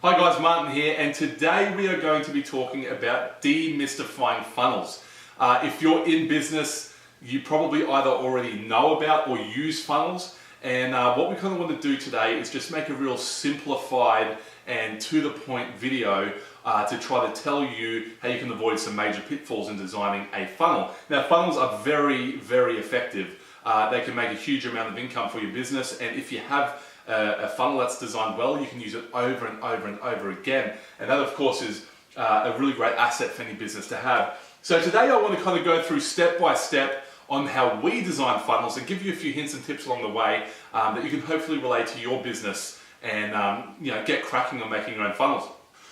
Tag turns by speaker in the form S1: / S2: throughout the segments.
S1: Hi guys, Martin here, and today we are going to be talking about demystifying funnels. If you're in business, you probably either already know about or use funnels, and what we kind of want to do today is just make a real simplified and to the point video to try to tell you how you can avoid some major pitfalls in designing a funnel. Now, funnels are very, very effective. They can make a huge amount of income for your business, and if you have a funnel that's designed well, you can use it over and over and over again. And that, of course, is a really great asset for any business to have. So today I want to kind of go through step by step on how we design funnels and give you a few hints and tips along the way that you can hopefully relate to your business and get cracking on making your own funnels.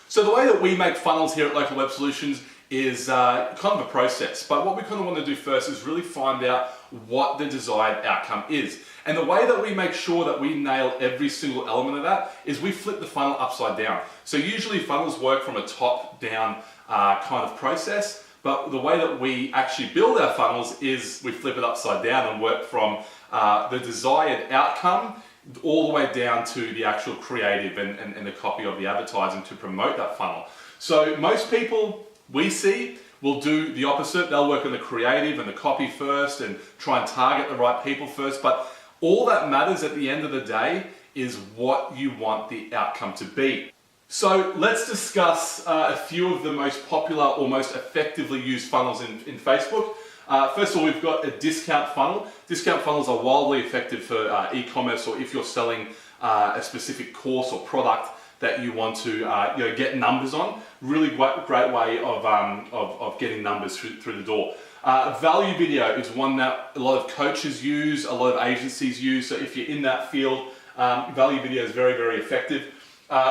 S1: So the way that we make funnels here at Local Web Solutions is kind of a process, but what we kind of want to do first is really find out what the desired outcome is. And the way that we make sure that we nail every single element of that is we flip the funnel upside down. So usually funnels work from a top-down kind of process, but the way that we actually build our funnels is we flip it upside down and work from the desired outcome all the way down to the actual creative and the copy of the advertising to promote that funnel. So most people we see will do the opposite. They'll work on the creative and the copy first and try and target the right people first, but all that matters at the end of the day is what you want the outcome to be. So let's discuss a few of the most popular or most effectively used funnels in Facebook. First of all, we've got a discount funnel. Discount funnels are wildly effective for e-commerce, or if you're selling a specific course or product that you want to get numbers on. Really great way of getting numbers through the door. Value video is one that a lot of coaches use, a lot of agencies use. So if you're in that field, value video is very, very effective.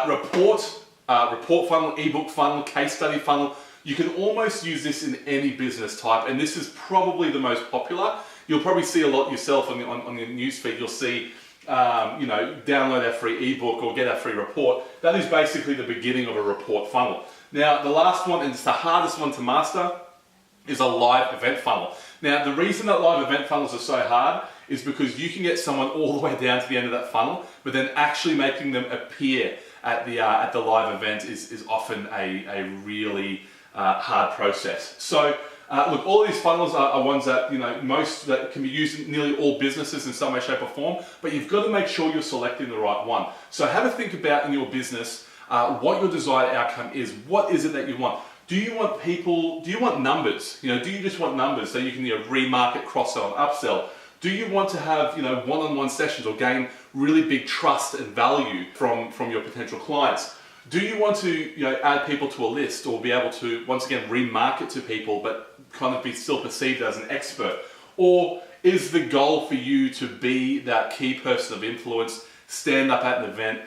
S1: Report funnel, ebook funnel, case study funnel. You can almost use this in any business type, and this is probably the most popular. You'll probably see a lot yourself on your newsfeed. You'll see, download our free ebook or get our free report. That is basically the beginning of a report funnel. Now, the last one, and it's the hardest one to master, is a live event funnel. Now, the reason that live event funnels are so hard is because you can get someone all the way down to the end of that funnel, but then actually making them appear at the live event is often a really hard process. So look, all these funnels are ones that that can be used in nearly all businesses in some way, shape, or form. But you've got to make sure you're selecting the right one. So have a think about in your business what your desired outcome is. What is it that you want? Do you want people? Do you want numbers? Do you just want numbers so you can remarket, cross-sell, and upsell? Do you want to have one-on-one sessions or gain really big trust and value from your potential clients? Do you want to add people to a list or be able to once again remarket to people but kind of be still perceived as an expert? Or is the goal for you to be that key person of influence, stand up at an event,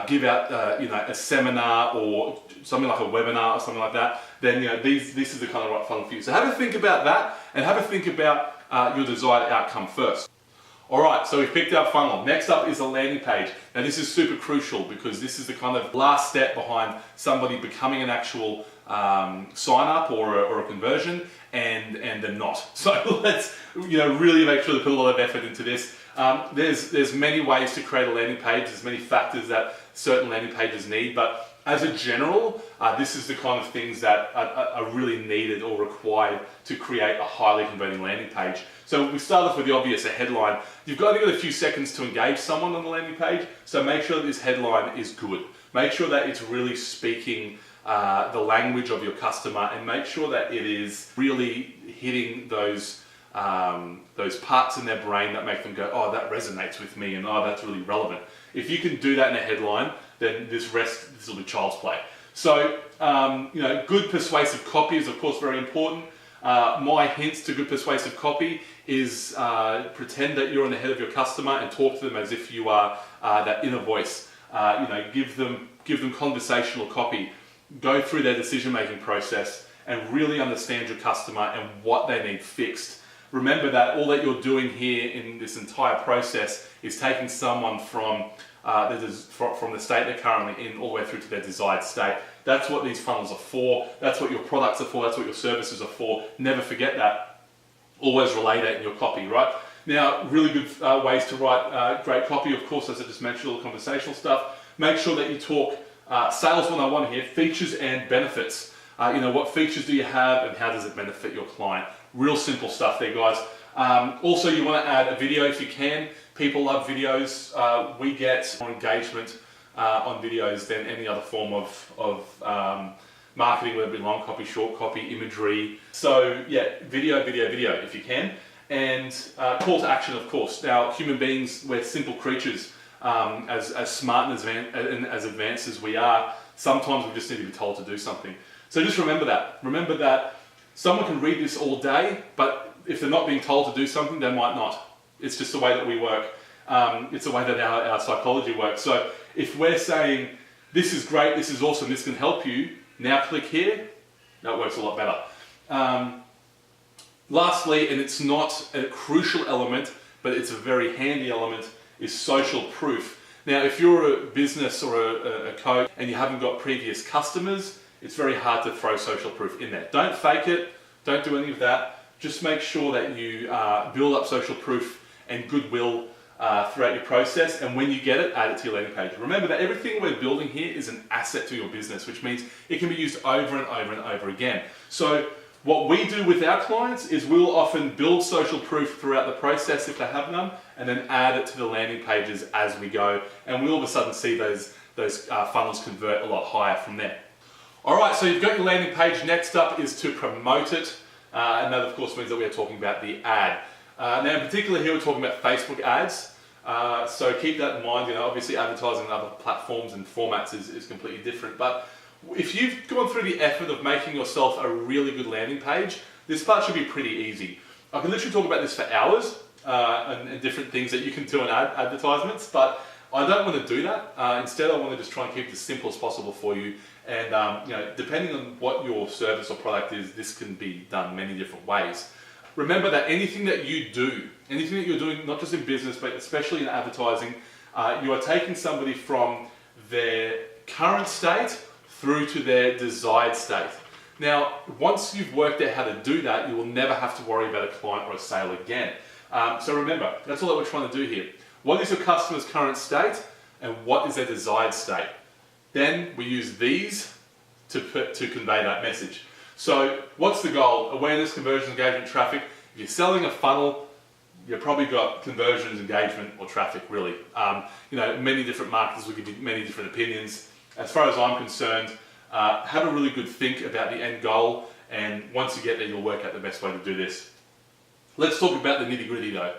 S1: give out a seminar or something like a webinar or something like that? Then this is the kind of right funnel for you. So have a think about that and have a think about your desired outcome first. Alright, so we've picked our funnel. Next up is a landing page. Now this is super crucial because this is the kind of last step behind somebody becoming an actual sign up or a conversion and they're not. So let's really make sure to put a lot of effort into this. There's many ways to create a landing page. There's many factors that certain landing pages need, but as a general, this is the kind of things that are really needed or required to create a highly converting landing page. So we start off with the obvious, a headline. You've got to get a few seconds to engage someone on the landing page, so make sure that this headline is good. Make sure that it's really speaking the language of your customer, and make sure that it is really hitting those parts in their brain that make them go, oh, that resonates with me, and oh, that's really relevant. If you can do that in a headline, then this will be child's play. So, good persuasive copy is of course very important. My hints to good persuasive copy is pretend that you're in the head of your customer and talk to them as if you are that inner voice. Give them conversational copy. Go through their decision-making process and really understand your customer and what they need fixed. Remember that all that you're doing here in this entire process is taking someone from the state they're currently in all the way through to their desired state. That's what these funnels are for. That's what your products are for. That's what your services are for. Never forget that. Always relay that in your copy, right? Now, really good ways to write great copy, of course, as I just mentioned, all the conversational stuff. Make sure that you talk Sales 101 here, features and benefits. What features do you have and how does it benefit your client? Real simple stuff there, guys. Also, you want to add a video if you can. People love videos. We get more engagement on videos than any other form of marketing, whether it be long copy, short copy, imagery. So yeah, video if you can. And call to action, of course. Now, human beings, we're simple creatures. As smart and as advanced as we are, sometimes we just need to be told to do something. So just remember that. Remember that someone can read this all day, but if they're not being told to do something, they might not. It's just the way that we work. It's the way that our psychology works. So if we're saying, this is great, this is awesome, this can help you, now click here, that works a lot better. Lastly, and it's not a crucial element, but it's a very handy element, is social proof. Now, if you're a business or a coach and you haven't got previous customers, it's very hard to throw social proof in there. Don't fake it, don't do any of that. Just make sure that you build up social proof and goodwill throughout your process, and when you get it, add it to your landing page. Remember that everything we're building here is an asset to your business, which means it can be used over and over and over again. So what we do with our clients is we'll often build social proof throughout the process if they have none, and then add it to the landing pages as we go, and we all of a sudden see those funnels convert a lot higher from there. Alright, so you've got your landing page. Next up is to promote it, and that of course means that we are talking about the ad. Now in particular here we're talking about Facebook ads, so keep that in mind. Obviously advertising on other platforms and formats is completely different, but if you've gone through the effort of making yourself a really good landing page, this part should be pretty easy. I can literally talk about this for hours and different things that you can do in advertisements, but I don't want to do that. Instead, I want to just try and keep it as simple as possible for you. And depending on what your service or product is, this can be done many different ways. Remember that anything that you do, anything that you're doing, not just in business, but especially in advertising, you are taking somebody from their current state through to their desired state. Now, once you've worked out how to do that, you will never have to worry about a client or a sale again. So remember, that's all that we're trying to do here. What is your customer's current state and what is their desired state? Then we use these to convey that message. So what's the goal? Awareness, conversion, engagement, traffic. If you're selling a funnel, you've probably got conversions, engagement, or traffic really. Many different marketers will give you many different opinions. As far as I'm concerned, have a really good think about the end goal, and once you get there, you'll work out the best way to do this. Let's talk about the nitty-gritty though.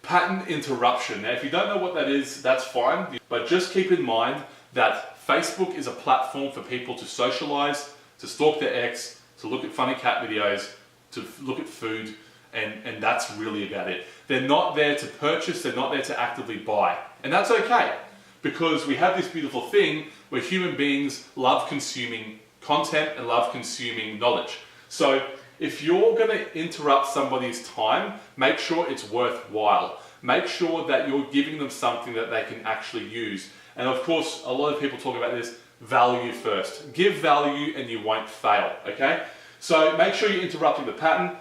S1: Pattern interruption. Now, if you don't know what that is, that's fine, but just keep in mind that Facebook is a platform for people to socialize, to stalk their ex, to look at funny cat videos, to look at food, and that's really about it. They're not there to purchase, they're not there to actively buy, and that's okay. Because we have this beautiful thing where human beings love consuming content and love consuming knowledge. So if you're going to interrupt somebody's time, make sure it's worthwhile. Make sure that you're giving them something that they can actually use. And of course, a lot of people talk about this, value first. Give value and you won't fail, okay? So make sure you're interrupting the pattern.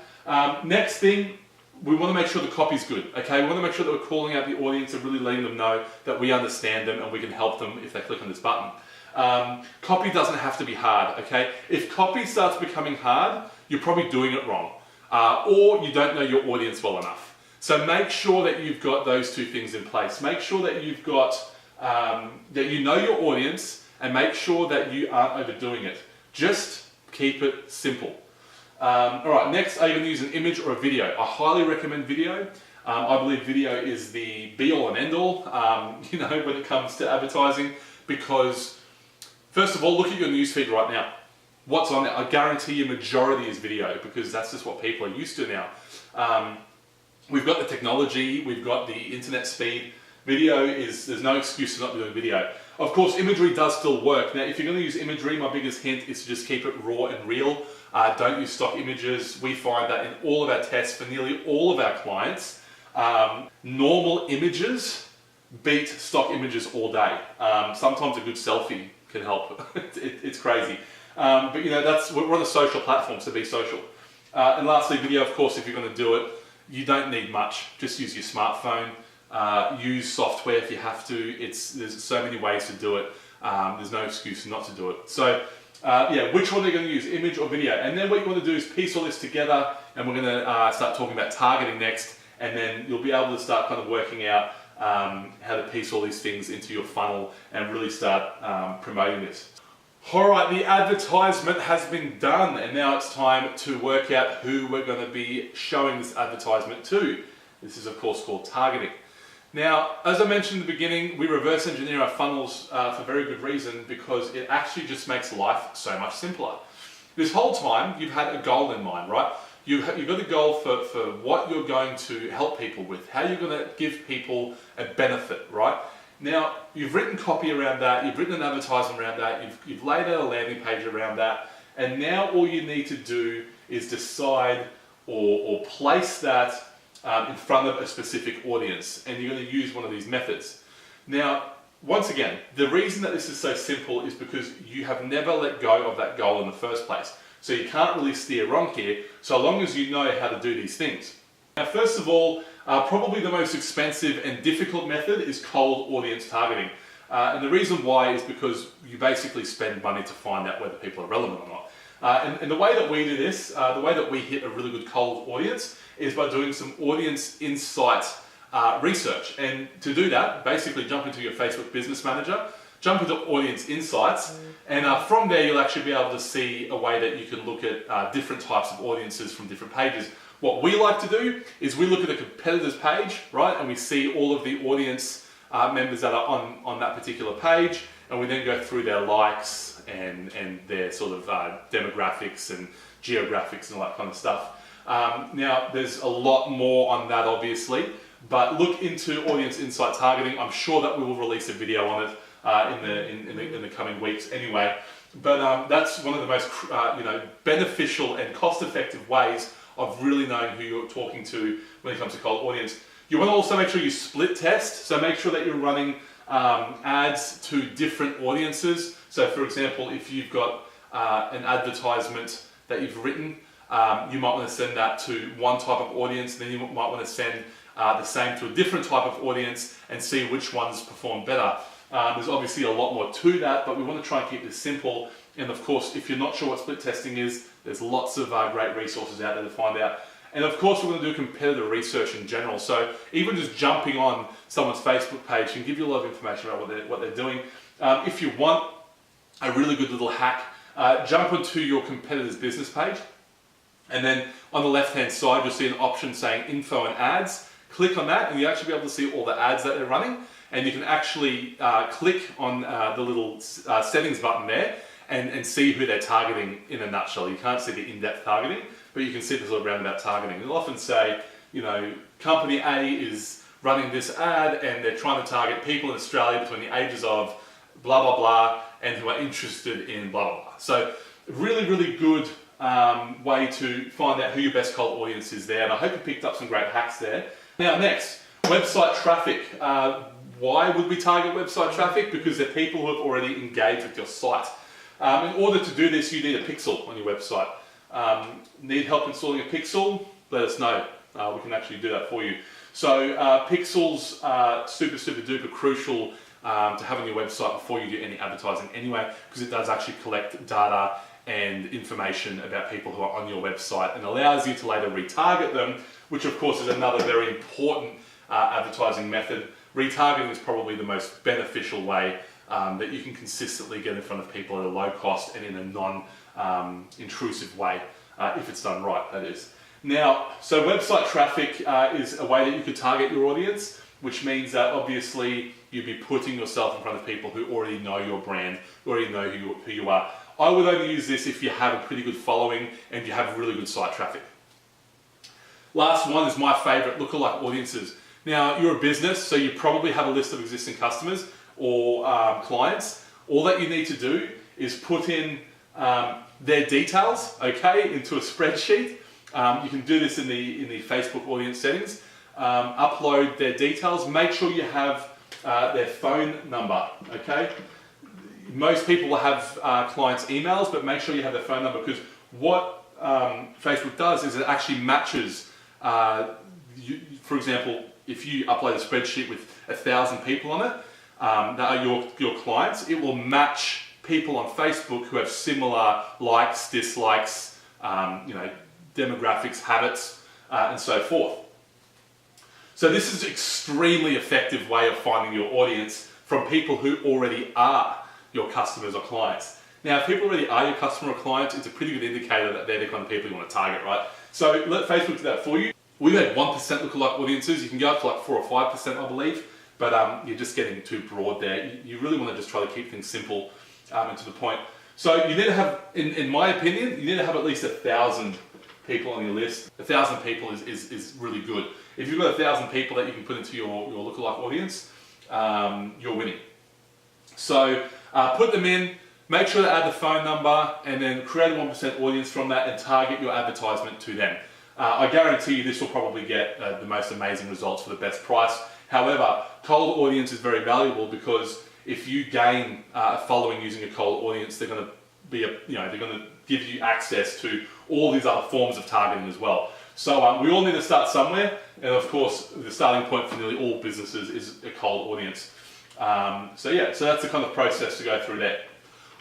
S1: Next thing, we want to make sure the copy's good, okay? We want to make sure that we're calling out the audience and really letting them know that we understand them and we can help them if they click on this button. Copy doesn't have to be hard, okay? If copy starts becoming hard, you're probably doing it wrong, or you don't know your audience well enough. So make sure that you've got those two things in place. Make sure that you've got, that you know your audience, and make sure that you aren't overdoing it. Just keep it simple. Alright, next, are you going to use an image or a video? I highly recommend video. I believe video is the be-all and end-all, when it comes to advertising, because first of all, look at your newsfeed right now. What's on there? I guarantee you majority is video, because that's just what people are used to now. We've got the technology, we've got the internet speed. Video there's no excuse to not be doing video. Of course, imagery does still work. Now, if you're going to use imagery, my biggest hint is to just keep it raw and real. Don't use stock images. We find that in all of our tests for nearly all of our clients, normal images beat stock images all day. Sometimes a good selfie can help. It's crazy. But we're on a social platform, so be social. And lastly, video, of course, if you're going to do it, you don't need much. Just use your smartphone. Use software if you have to. There's so many ways to do it. There's no excuse not to do it. So yeah, which one are you going to use, image or video? And then what you want to do is piece all this together, and we're going to start talking about targeting next, and then you'll be able to start kind of working out how to piece all these things into your funnel and really start promoting this. Alright, the advertisement has been done, and now it's time to work out who we're going to be showing this advertisement to. This is of course called targeting. Now, as I mentioned in the beginning, we reverse engineer our funnels for very good reason, because it actually just makes life so much simpler. This whole time you've had a goal in mind, right? You've got a goal for what you're going to help people with, how you're going to give people a benefit, right? Now, you've written copy around that, you've written an advertisement around that, you've laid out a landing page around that, and now all you need to do is decide or place that in front of a specific audience, and you're going to use one of these methods. Now, once again, the reason that this is so simple is because you have never let go of that goal in the first place. So you can't really steer wrong here, so long as you know how to do these things. Now, first of all, probably the most expensive and difficult method is cold audience targeting. And the reason why is because you basically spend money to find out whether people are relevant or not. And the way that we do this, the way that we hit a really good cold audience, is by doing some audience insight research. And to do that, basically jump into your Facebook Business Manager, jump into Audience Insights, and from there you'll actually be able to see a way that you can look at different types of audiences from different pages. What we like to do is we look at a competitor's page, right, and we see all of the audience members that are on that particular page, and we then go through their likes and their sort of demographics and geographics and all that kind of stuff. Now, there's a lot more on that, obviously, but look into Audience Insight Targeting. I'm sure that we will release a video on it in the coming weeks anyway. But that's one of the most beneficial and cost-effective ways of really knowing who you're talking to when it comes to cold audience. You want to also make sure you split test, so make sure that you're running ads to different audiences. So for example, if you've got an advertisement that you've written, you might want to send that to one type of audience, then you might want to send the same to a different type of audience and see which ones perform better. There's obviously a lot more to that, but we want to try and keep this simple. And of course, if you're not sure what split testing is, there's lots of great resources out there to find out. And of course, we're going to do competitor research in general. So even just jumping on someone's Facebook page can give you a lot of information about what they're doing. If you want a really good little hack, jump onto your competitor's business page. And then on the left-hand side, you'll see an option saying Info and Ads. Click on that, and you'll actually be able to see all the ads that they're running. And you can actually click on the little settings button there and see who they're targeting in a nutshell. You can't see the in-depth targeting, but you can see the sort of roundabout targeting. They'll often say, you know, company A is running this ad and they're trying to target people in Australia between the ages of blah, blah, blah, and who are interested in blah, blah, blah. So really, really good way to find out who your best cold audience is there. And I hope you picked up some great hacks there. Now next, website traffic. Why would we target website traffic? Because they're people who have already engaged with your site. In order to do this, you need a pixel on your website. Need help installing a pixel? Let us know. We can actually do that for you. So pixels are super, super duper crucial to have on your website before you do any advertising anyway, because it does actually collect data and information about people who are on your website and allows you to later retarget them, which of course is another very important advertising method. Retargeting is probably the most beneficial way that you can consistently get in front of people at a low cost and in a non-intrusive way, if it's done right, that is. Now, so website traffic is a way that you could target your audience, which means that obviously you'd be putting yourself in front of people who already know your brand, who already know who you are. I would only use this if you have a pretty good following and you have really good site traffic. Last one is my favorite, lookalike audiences. Now, you're a business, so you probably have a list of existing customers or clients. All that you need to do is put in their details, okay, into a spreadsheet. You can do this in the Facebook audience settings. Upload their details. Make sure you have their phone number, okay? Most people will have clients' emails, but make sure you have their phone number, because what Facebook does is it actually matches, for example, if you upload a spreadsheet with 1,000 people on it, that are your clients, it will match people on Facebook who have similar likes, dislikes, demographics, habits, and so forth. So this is an extremely effective way of finding your audience from people who already are your customers or clients. Now, if people already are your customer or clients, it's a pretty good indicator that they're the kind of people you want to target, right? So let Facebook do that for you. We've had 1% lookalike audiences. You can go up to like 4 or 5%, I believe, but you're just getting too broad there. You really want to just try to keep things simple and to the point. So you need to have, in my opinion, you need to have at least 1,000 people on your list. 1,000 people is really good. If you've got 1,000 people that you can put into your lookalike audience, you're winning. So put them in, make sure to add the phone number, and then create a 1% audience from that and target your advertisement to them. I guarantee you this will probably get the most amazing results for the best price. However, cold audience is very valuable because if you gain a following using a cold audience, they're going to be they're going to give you access to all these other forms of targeting as well. So we all need to start somewhere, and of course, the starting point for nearly all businesses is a cold audience. So that's the kind of process to go through there.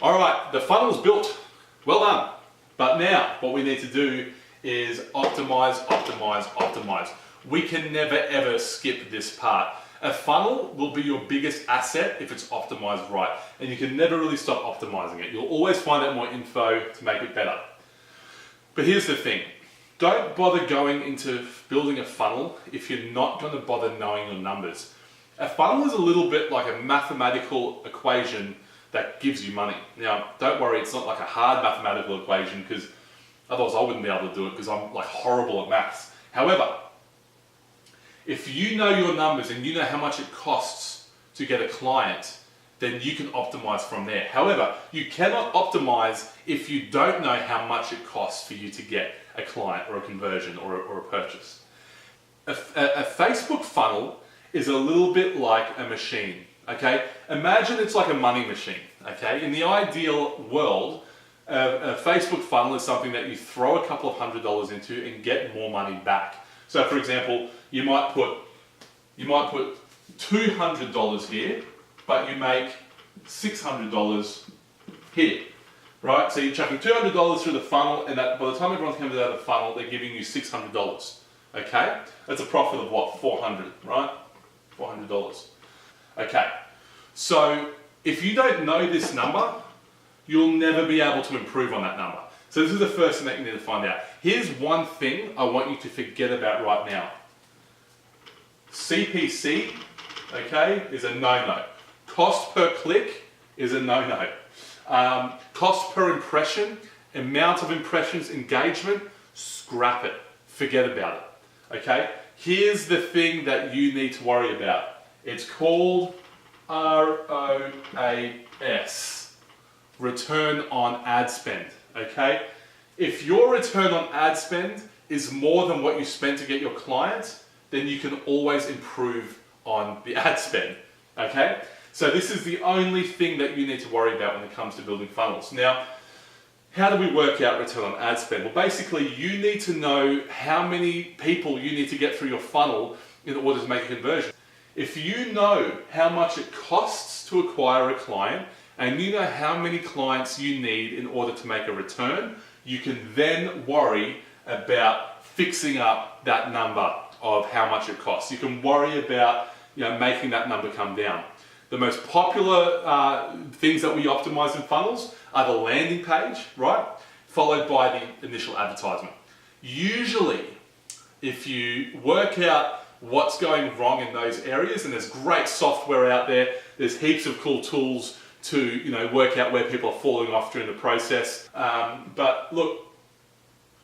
S1: All right, the funnel's built. Well done. But now, what we need to do is optimize, optimize, optimize. We can never ever skip this part. A funnel will be your biggest asset if it's optimized right, and you can never really stop optimizing it. You'll always find out more info to make it better. But here's the thing. Don't bother going into building a funnel if you're not going to bother knowing your numbers. A funnel is a little bit like a mathematical equation that gives you money. Now, don't worry, it's not like a hard mathematical equation, because otherwise I wouldn't be able to do it because I'm like horrible at maths. However, if you know your numbers and you know how much it costs to get a client, then you can optimize from there. However, you cannot optimize if you don't know how much it costs for you to get a client or a conversion or a purchase. A Facebook funnel is a little bit like a machine, okay? Imagine it's like a money machine, okay? In the ideal world, a Facebook funnel is something that you throw a couple of $100s into and get more money back. So for example, you might put $200 here, but you make $600 here, right? So you're chucking $200 through the funnel, and that by the time everyone comes out of the funnel, they're giving you $600, okay? That's a profit of what, 400, right? $400. Okay, so if you don't know this number, you'll never be able to improve on that number. So this is the first thing that you need to find out. Here's one thing I want you to forget about right now. CPC, okay, is a no-no. Cost per click is a no-no. Cost per impression, amount of impressions, engagement, scrap it. Forget about it, okay? Here's the thing that you need to worry about. It's called ROAS, return on ad spend, okay? If your return on ad spend is more than what you spent to get your clients, then you can always improve on the ad spend, okay? So this is the only thing that you need to worry about when it comes to building funnels. Now, how do we work out return on ad spend? Well, basically, you need to know how many people you need to get through your funnel in order to make a conversion. If you know how much it costs to acquire a client, and you know how many clients you need in order to make a return, you can then worry about fixing up that number of how much it costs. You can worry about making that number come down. The most popular things that we optimize in funnels are the landing page, right? Followed by the initial advertisement. Usually, if you work out what's going wrong in those areas, and there's great software out there, there's heaps of cool tools to work out where people are falling off during the process. But look,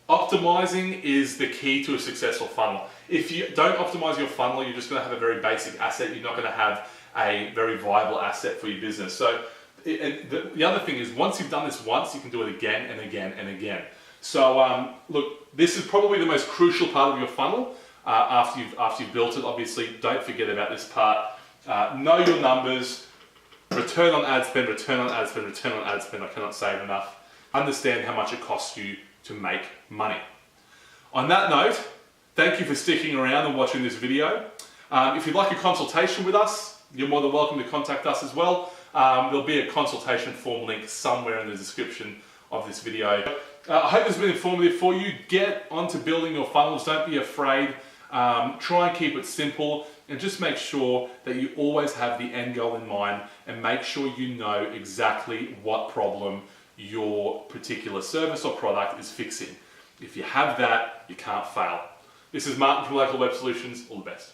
S1: optimizing is the key to a successful funnel. If you don't optimize your funnel, you're just going to have a very basic asset. You're not going to have a very viable asset for your business. So the other thing is, once you've done this once, you can do it again and again and again. So look, this is probably the most crucial part of your funnel. After you've built it, obviously, don't forget about this part. Know your numbers. Return on ad spend, return on ad spend, return on ad spend. I cannot say it enough. Understand how much it costs you to make money. On that note, thank you for sticking around and watching this video. If you'd like a consultation with us, you're more than welcome to contact us as well. There'll be a consultation form link somewhere in the description of this video. I hope this has been informative for you. Get onto building your funnels. Don't be afraid. Try and keep it simple, and just make sure that you always have the end goal in mind, and make sure you know exactly what problem your particular service or product is fixing. If you have that, you can't fail. This is Martin from Local Web Solutions. All the best.